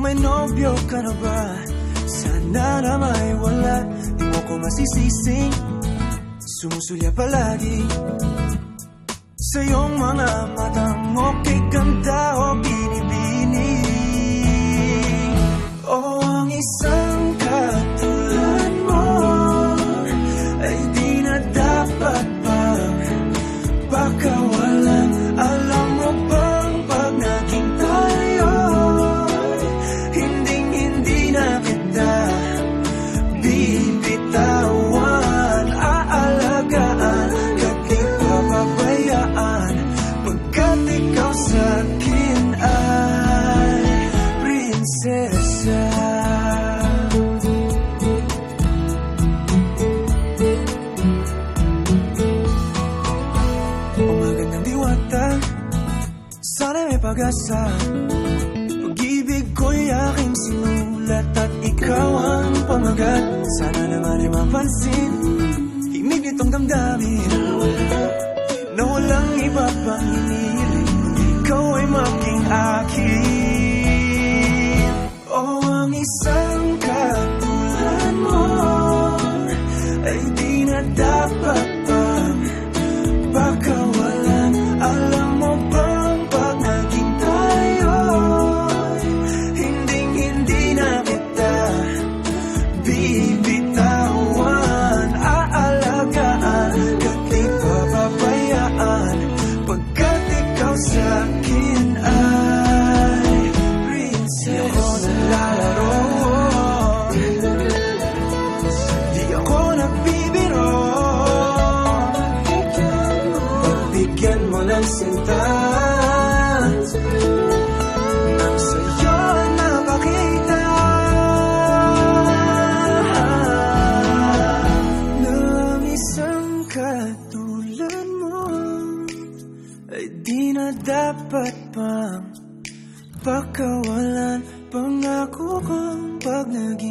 Kung may nobyo ka na ba, sana na may wala. Di mo ko masisising sumusulya palagi sa iyong mga matang okay ganda o binibini. Oh, ang isang katulad mo ay di na dapat pang pakawalan. Alam mo bang pag naging tayo, hindi na kita bibitawan. Aalagaan at di papabayaan, pagkat ikaw sa'kin ay prinsesa. Magandang diwata, sana'y may pag-asa. Pag-ibig ko'y aking sinulat at ikaw ang pamagat. Sana naman ay mapansin himig nitong damdamin na walang iba pang hinihiling, ikaw ay maging akin. Oh, ang isang katulad mo ay di na dapat pang pakawalan. Alam mo bang pag naging tayo, hindi na kita bibitawan. Aalagaan at di papabayaan, pagkat ikaw sa'kin ay prinsesa. Di ako naglalaro, di ako nagbibiro. Pagbigyan mo ng sinta, nang sa'yo napakita ng isang katulad mo ay di na dapat pang pakawalan. Pangako kong pag naging